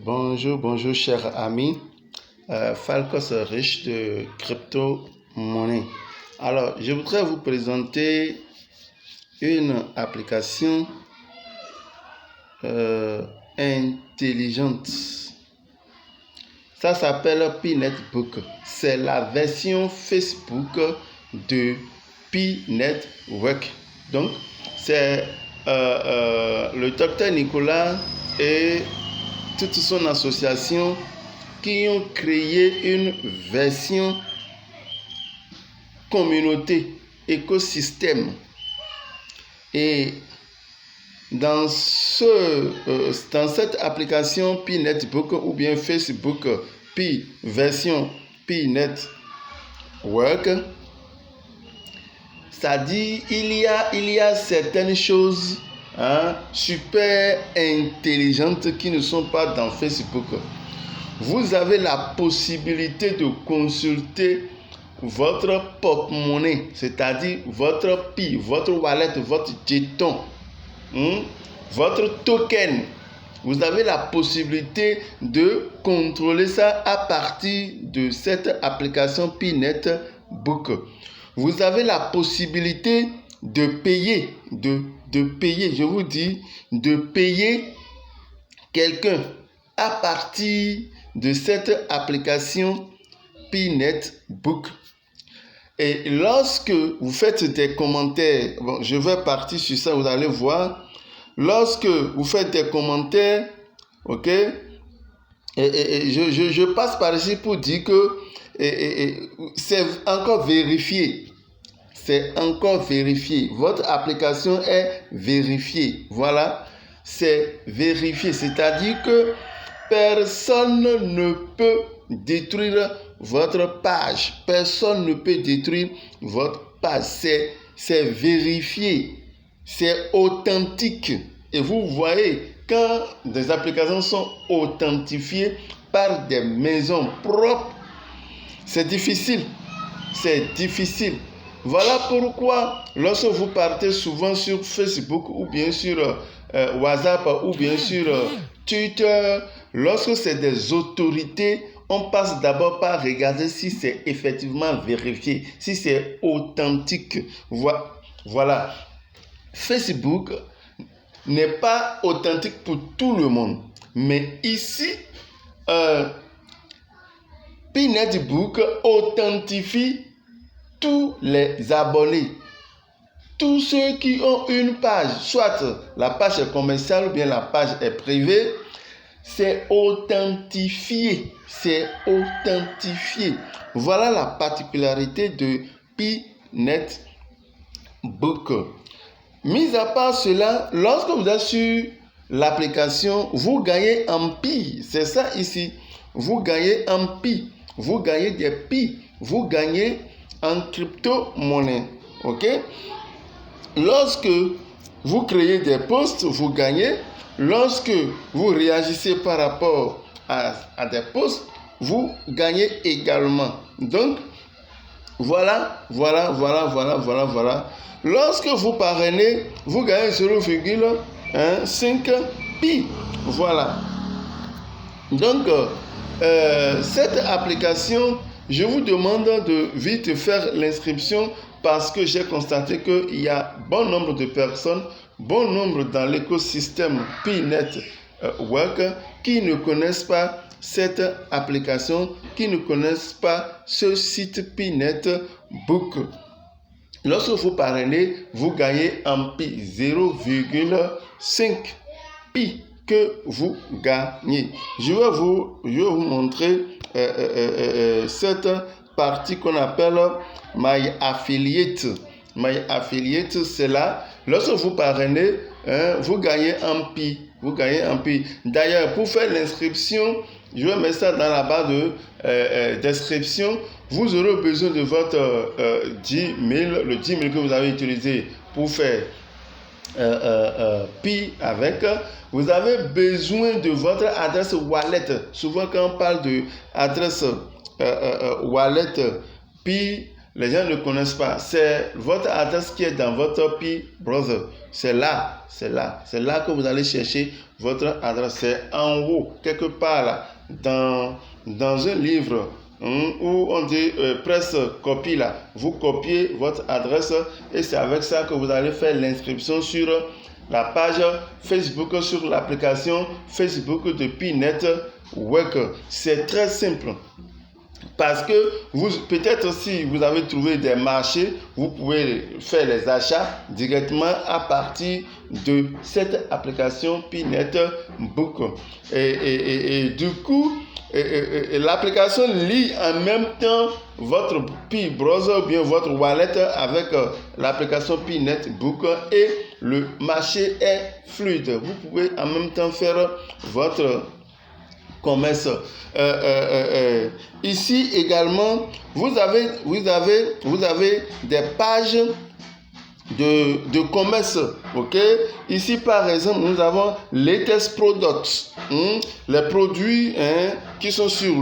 Bonjour chers amis, Falcos riche de crypto-monnaie. Alors, je voudrais vous présenter une application intelligente. Ça s'appelle P-Netbook. C'est la version Facebook de P-Network. Donc, c'est le docteur Nicolas et toute son association qui ont créé une version communauté, écosystème. Et dans cette application P-Netbook ou bien Facebook P version P-Network, ça dit il y a certaines choses super intelligentes qui ne sont pas dans Facebook. Vous avez la possibilité de consulter votre porte-monnaie, c'est-à-dire votre Pi, votre wallet, votre jeton, votre token. Vous avez la possibilité de contrôler ça à partir de cette application P-Netbook. Vous avez la possibilité de payer, je vous dis, de payer quelqu'un à partir de cette application P-Netbook. Et lorsque vous faites des commentaires, je vais partir sur ça, vous allez voir. Lorsque vous faites des commentaires, ok, je passe par ici pour dire que c'est encore vérifié. C'est encore vérifié. Votre application est vérifiée. Voilà, c'est vérifié. C'est-à-dire que personne ne peut détruire votre page. Personne ne peut détruire votre page. C'est vérifié. C'est authentique. Et vous voyez, quand des applications sont authentifiées par des maisons propres, c'est difficile. C'est difficile. Voilà pourquoi, lorsque vous partez souvent sur Facebook ou bien sur WhatsApp ou bien sur Twitter, lorsque c'est des autorités, on passe d'abord par regarder si c'est effectivement vérifié, si c'est authentique. Voilà. Facebook n'est pas authentique pour tout le monde. Mais ici, P-Netbook authentifie tous les abonnés. Tous ceux qui ont une page, soit la page est commerciale ou bien la page est privée, c'est authentifié. C'est authentifié. Voilà la particularité de P-Netbook. Mis à part cela, lorsque vous êtes sur l'application, vous gagnez en Pi. C'est ça ici. Vous gagnez en Pi. Vous gagnez des Pi. Vous gagnez en crypto-monnaie. Ok? Lorsque vous créez des posts, vous gagnez. Lorsque vous réagissez par rapport à des posts, vous gagnez également. Donc, voilà. Lorsque vous parrainez, vous gagnez 0,5 Pi. Voilà. Donc, cette application, je vous demande de vite faire l'inscription parce que j'ai constaté qu'il y a bon nombre de personnes, bon nombre dans l'écosystème P-Network qui ne connaissent pas cette application, qui ne connaissent pas ce site P-Netbook. Lorsque vous parrainez, vous gagnez en Pi, 0,5 Pi que vous gagnez. Je vais vous montrer cette partie qu'on appelle My Affiliate. My Affiliate, c'est là. Lorsque vous parrainez, vous gagnez en Pi. Vous gagnez en Pi. D'ailleurs, pour faire l'inscription, je vais mettre ça dans la barre de description. Vous aurez besoin de votre Gmail, le Gmail que vous avez utilisé pour faire Pi avec. Vous avez besoin de votre adresse wallet. Souvent, quand on parle de adresse wallet Pi, les gens ne connaissent pas. C'est votre adresse qui est dans votre P-Browser. C'est là que vous allez chercher votre adresse. C'est en haut, quelque part là, dans un livre où on dit presse copie là. Vous copiez votre adresse et c'est avec ça que vous allez faire l'inscription sur la page Facebook, sur l'application Facebook de P-Network. C'est très simple. Parce que peut-être si vous avez trouvé des marchés, vous pouvez faire les achats directement à partir de cette application P-Network. Et du coup, l'application lit en même temps votre P-Browser ou bien votre wallet avec l'application P-Network et le marché est fluide. Vous pouvez en même temps faire votre commerce. Ici également, vous avez des pages de commerce. Ok, ici par exemple nous avons latest products, les produits qui sont sur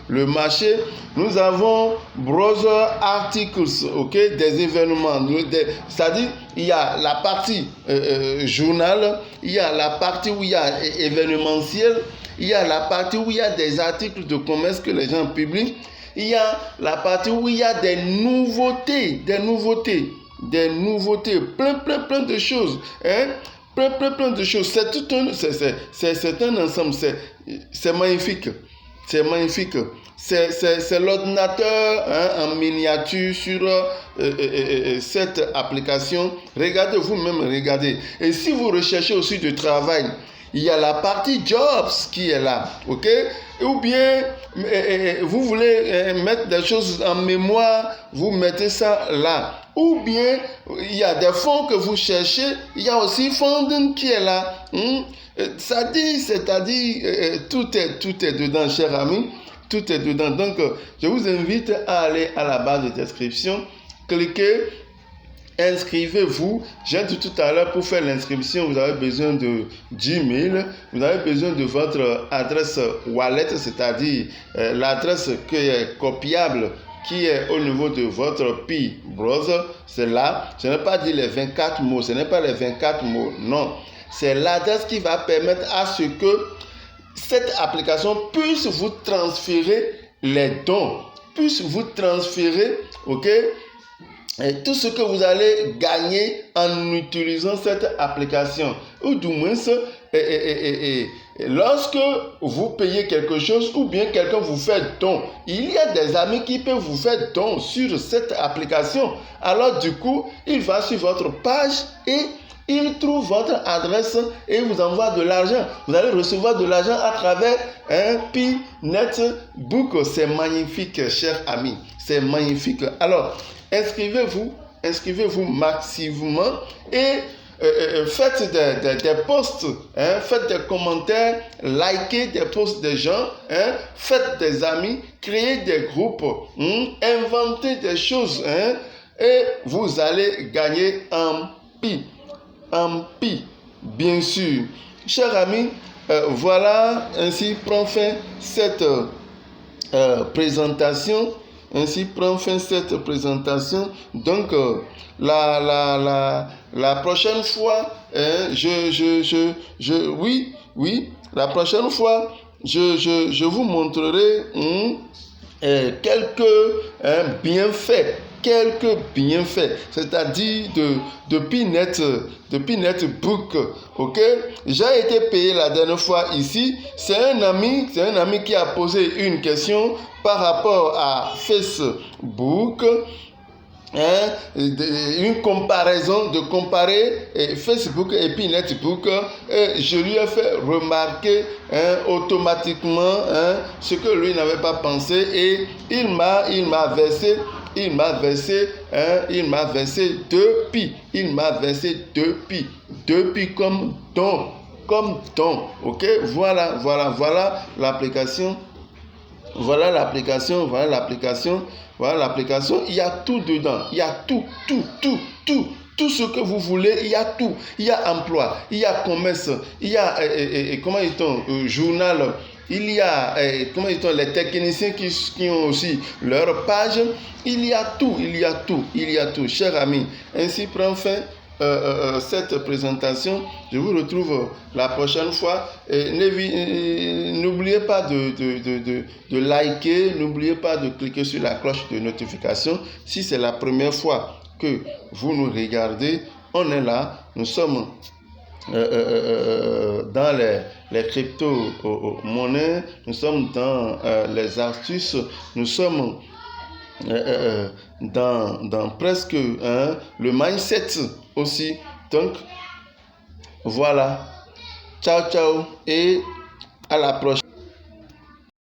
le marché. Nous avons browser articles, ok, des événements, c'est-à-dire il y a la partie journal, il y a la partie où il y a événementiel, il y a la partie où il y a des articles de commerce que les gens publient, il y a la partie où il y a des nouveautés, plein de choses, plein de choses. C'est un ensemble, c'est magnifique, c'est l'ordinateur en miniature sur cette application. Regardez vous-même, regardez. Et si vous recherchez aussi du travail, il y a la partie jobs qui est là, ok? Ou bien vous voulez mettre des choses en mémoire, vous mettez ça là. Ou bien il y a des fonds que vous cherchez, il y a aussi funding qui est là. C'est-à-dire tout est dedans, cher ami, tout est dedans. Donc je vous invite à aller à la barre de description, cliquez. Inscrivez-vous. J'ai dit tout à l'heure, pour faire l'inscription, vous avez besoin de Gmail, vous avez besoin de votre adresse wallet, c'est-à-dire l'adresse qui est copiable, qui est au niveau de votre P-Browser. C'est là. Je n'ai pas dit les 24 mots, ce n'est pas les 24 mots, non. C'est l'adresse qui va permettre à ce que cette application puisse vous transférer les dons, puisse vous transférer, ok? Et tout ce que vous allez gagner en utilisant cette application, ou du moins lorsque vous payez quelque chose ou bien quelqu'un vous fait don, il y a des amis qui peuvent vous faire don sur cette application. Alors du coup, il va sur votre page et il trouve votre adresse et vous envoie de l'argent. Vous allez recevoir de l'argent à travers un P-Network. C'est magnifique, chers amis. C'est magnifique. Alors, inscrivez-vous massivement et faites des posts, faites des commentaires, likez des posts des gens, faites des amis, créez des groupes, inventez des choses et vous allez gagner en pi, bien sûr. Chers amis, voilà, ainsi prend fin cette présentation. Ainsi prend fin cette présentation. Donc la prochaine fois, la prochaine fois, je vous montrerai quelques bienfaits, c'est-à-dire de P-Network. Ok, j'ai été payé la dernière fois ici. C'est un ami qui a posé une question par rapport à Facebook. Une comparaison, de comparer Facebook et P-Network. Je lui ai fait remarquer automatiquement ce que lui n'avait pas pensé et il m'a versé 2 pi. Il m'a versé 2 pi. 2 pi comme don. Ok, voilà l'application. Voilà l'application. Il y a tout dedans. Il y a tout ce que vous voulez. Il y a tout. Il y a emploi. Il y a commerce. Il y a journal. il y a les techniciens qui ont aussi leur page. Il y a tout, chers amis. Ainsi prend fin cette présentation. Je vous retrouve la prochaine fois. N'oubliez pas de liker, n'oubliez pas de cliquer sur la cloche de notification. Si c'est la première fois que vous nous regardez, on est là, nous sommes dans les crypto-monnaies, nous sommes dans les astuces, nous sommes dans presque le mindset aussi. Donc, voilà. Ciao, ciao et à la prochaine.